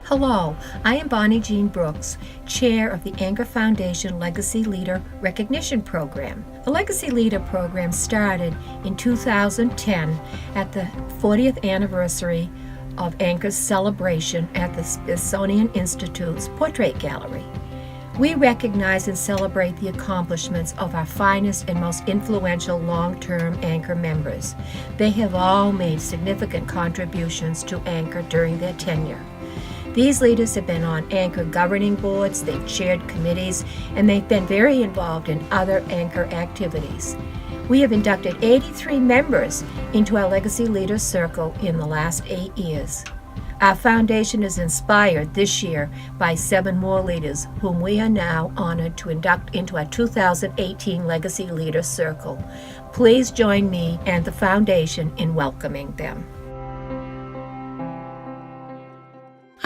Hello, I am Bonnie Jean Brooks, Chair of the ANCOR Foundation Legacy Leader Recognition Program. The Legacy Leader Program started in 2010 at the 40th anniversary of ANCOR's celebration at the Smithsonian Institute's Portrait Gallery. We recognize and celebrate the accomplishments of our finest and most influential long-term ANCOR members. They have all made significant contributions to ANCOR during their tenure. These leaders have been on ANCOR governing boards, they've chaired committees, and they've been very involved in other ANCOR activities. We have inducted 83 members into our Legacy Leaders Circle in the last 8 years. Our foundation is inspired this year by 7 more leaders whom we are now honored to induct into our 2018 Legacy Leaders Circle. Please join me and the foundation in welcoming them.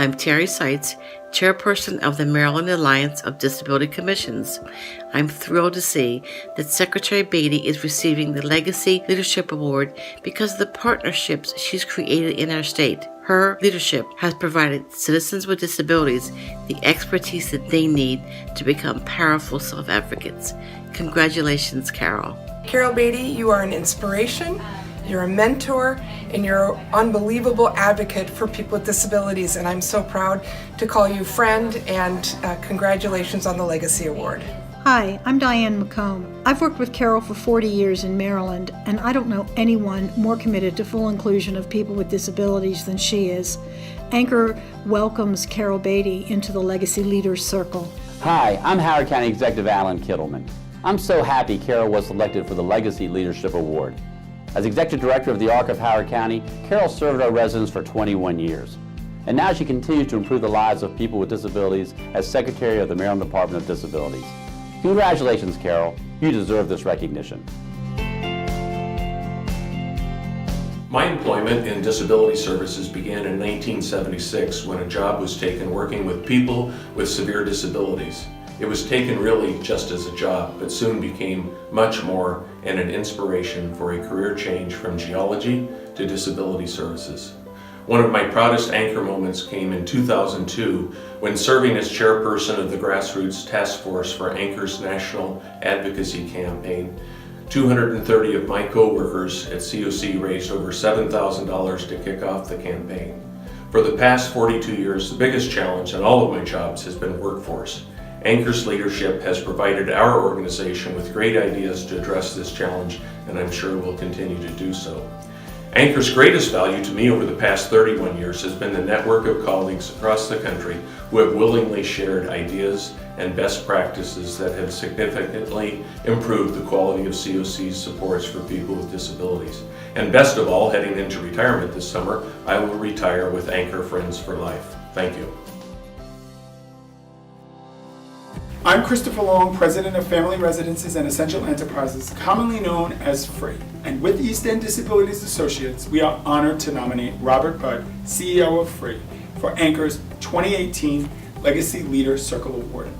I'm Terry Seitz, Chairperson of the Maryland Alliance of Disability Commissions. I'm thrilled to see that Secretary Beatty is receiving the Legacy Leadership Award because of the partnerships she's created in our state. Her leadership has provided citizens with disabilities the expertise that they need to become powerful self-advocates. Congratulations, Carol. Carol Beatty, you are an inspiration. You're a mentor, and you're an unbelievable advocate for people with disabilities, and I'm so proud to call you friend, and congratulations on the Legacy Award. Hi, I'm Diane McComb. I've worked with Carol for 40 years in Maryland, and I don't know anyone more committed to full inclusion of people with disabilities than she is. ANCOR welcomes Carol Beatty into the Legacy Leaders Circle. Hi, I'm Howard County Executive Alan Kittleman. I'm so happy Carol was selected for the Legacy Leadership Award. As Executive Director of the ARC of Howard County, Carol served our residents for 21 years. And now she continues to improve the lives of people with disabilities as Secretary of the Maryland Department of Disabilities. Congratulations, Carol. You deserve this recognition. My employment in disability services began in 1976 when a job was taken working with people with severe disabilities. It was taken really just as a job, but soon became much more and an inspiration for a career change from geology to disability services. One of my proudest ANCOR moments came in 2002 when serving as chairperson of the Grassroots Task Force for ANCOR's National Advocacy Campaign. 230 of my co-workers at COC raised over $7,000 to kick off the campaign. For the past 42 years, the biggest challenge in all of my jobs has been workforce. ANCOR's leadership has provided our organization with great ideas to address this challenge, and I'm sure will continue to do so. ANCOR's greatest value to me over the past 31 years has been the network of colleagues across the country who have willingly shared ideas and best practices that have significantly improved the quality of COC's supports for people with disabilities. And best of all, heading into retirement this summer, I will retire with ANCOR Friends for Life. Thank you. I'm Christopher Long, President of Family Residences and Essential Enterprises, commonly known as FREE. And with East End Disabilities Associates, we are honored to nominate Robert Budd, CEO of FREE, for ANCOR's 2018 Legacy Leader Circle Award.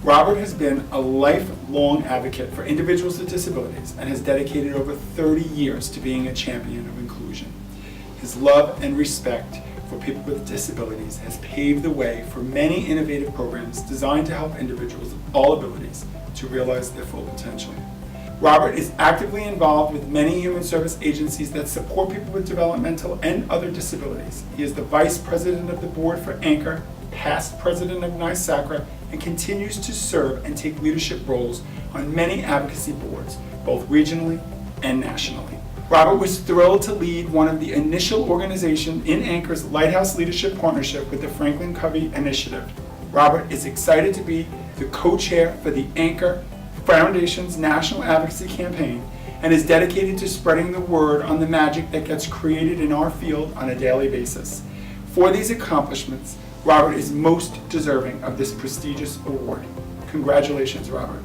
Robert has been a lifelong advocate for individuals with disabilities and has dedicated over 30 years to being a champion of inclusion. His love and respect for people with disabilities has paved the way for many innovative programs designed to help individuals of all abilities to realize their full potential. Robert is actively involved with many human service agencies that support people with developmental and other disabilities. He is the Vice President of the Board for ANCOR, past President of NYSACRA, and continues to serve and take leadership roles on many advocacy boards, both regionally and nationally. Robert was thrilled to lead one of the initial organizations in ANCOR's Lighthouse Leadership Partnership with the Franklin Covey Initiative. Robert is excited to be the co-chair for the ANCOR Foundation's National Advocacy Campaign and is dedicated to spreading the word on the magic that gets created in our field on a daily basis. For these accomplishments, Robert is most deserving of this prestigious award. Congratulations, Robert.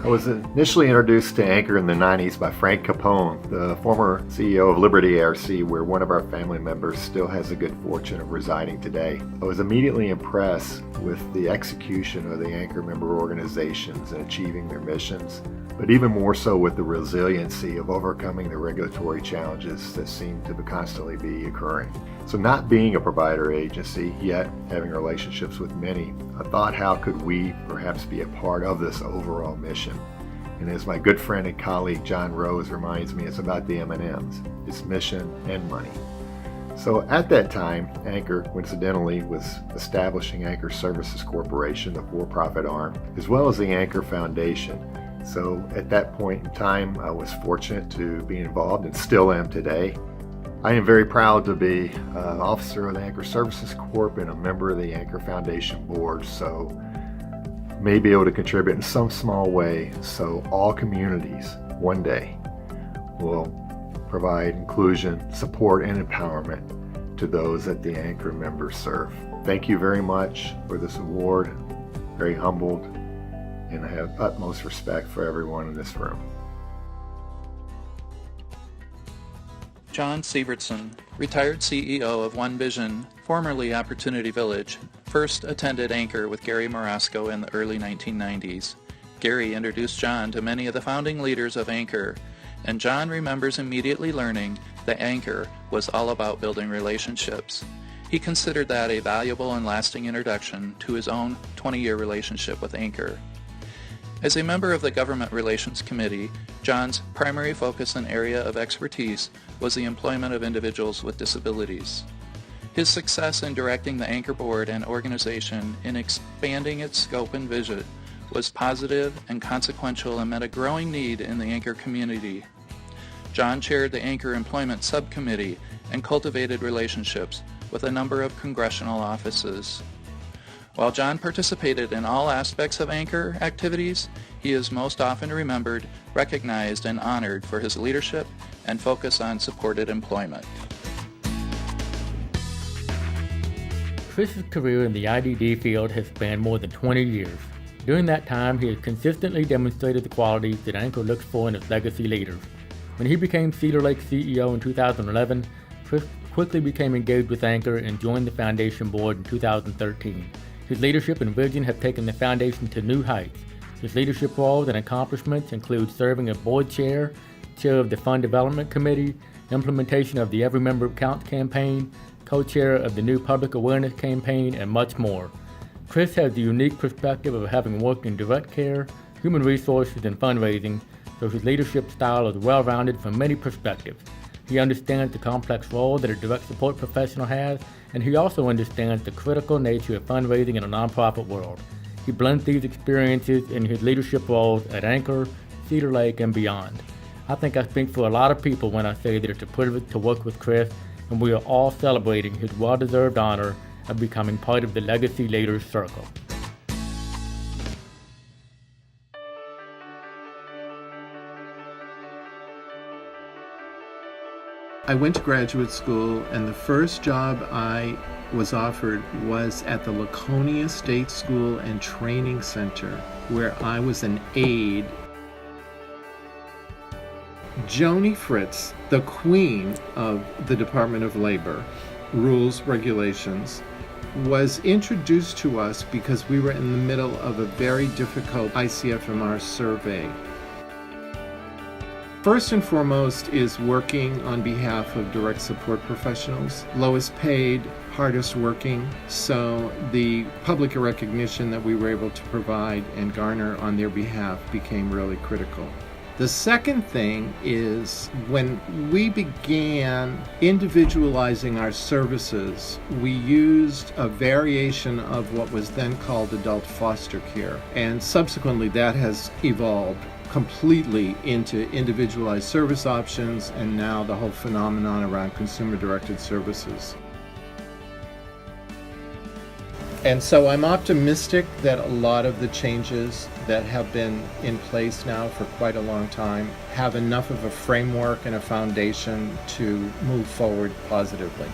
I was initially introduced to ANCOR in the 90s by Frank Capone, the former CEO of Liberty ARC, where one of our family members still has the good fortune of residing today. I was immediately impressed with the execution of the ANCOR member organizations in achieving their missions, but even more so with the resiliency of overcoming the regulatory challenges that seem to constantly be occurring. So not being a provider agency, yet having relationships with many, I thought, how could we perhaps be a part of this overall mission? And as my good friend and colleague John Rose reminds me, it's about the M&Ms. It's mission and money. So at that time, ANCOR, coincidentally, was establishing ANCOR Services Corporation, the for-profit arm, as well as the ANCOR Foundation. So at that point in time, I was fortunate to be involved and still am today. I am very proud to be an officer of the ANCOR Services Corp and a member of the ANCOR Foundation board, so may be able to contribute in some small way so all communities one day will provide inclusion, support, and empowerment to those that the ANCOR members serve. Thank you very much for this award. Very humbled, and I have utmost respect for everyone in this room. John SEVERTSON, retired CEO of One Vision, formerly Opportunity Village, first attended ANCOR with Gary Marasco in the early 1990s. Gary introduced John to many of the founding leaders of ANCOR, and John remembers immediately learning that ANCOR was all about building relationships. He considered that a valuable and lasting introduction to his own 20-year relationship with ANCOR. As a member of the Government Relations Committee, John's primary focus and area of expertise was the employment of individuals with disabilities. His success in directing the ANCOR board and organization in expanding its scope and vision was positive and consequential and met a growing need in the ANCOR community. John chaired the ANCOR Employment Subcommittee and cultivated relationships with a number of congressional offices. While John participated in all aspects of ANCOR activities, he is most often remembered, recognized, and honored for his leadership and focus on supported employment. Chris's career in the IDD field has spanned more than 20 years. During that time, he has consistently demonstrated the qualities that ANCOR looks for in its legacy leaders. When he became Cedar Lake CEO in 2011, Chris quickly became engaged with ANCOR and joined the Foundation board in 2013. His leadership and vision have taken the Foundation to new heights. His leadership roles and accomplishments include serving as board chair, chair of the Fund Development Committee, implementation of the Every Member Counts campaign, co-chair of the new Public Awareness campaign, and much more. Chris has the unique perspective of having worked in direct care, human resources, and fundraising, so his leadership style is well-rounded from many perspectives. He understands the complex role that a direct support professional has, and he also understands the critical nature of fundraising in a nonprofit world. He blends these experiences in his leadership roles at ANCOR, Cedar Lake, and beyond. I think I speak for a lot of people when I say that it's a privilege to work with Chris, and we are all celebrating his well-deserved honor of becoming part of the Legacy Leaders Circle. I went to graduate school, and the first job I was offered was at the Laconia State School and Training Center, where I was an aide. Joni Fritz, the queen of the Department of Labor, rules, regulations, was introduced to us because we were in the middle of a very difficult ICFMR survey. First and foremost is working on behalf of direct support professionals, lowest paid, hardest working, so the public recognition that we were able to provide and garner on their behalf became really critical. The second thing is when we began individualizing our services, we used a variation of what was then called adult foster care, and subsequently that has evolved completely into individualized service options and now the whole phenomenon around consumer-directed services. And so I'm optimistic that a lot of the changes that have been in place now for quite a long time have enough of a framework and a foundation to move forward positively.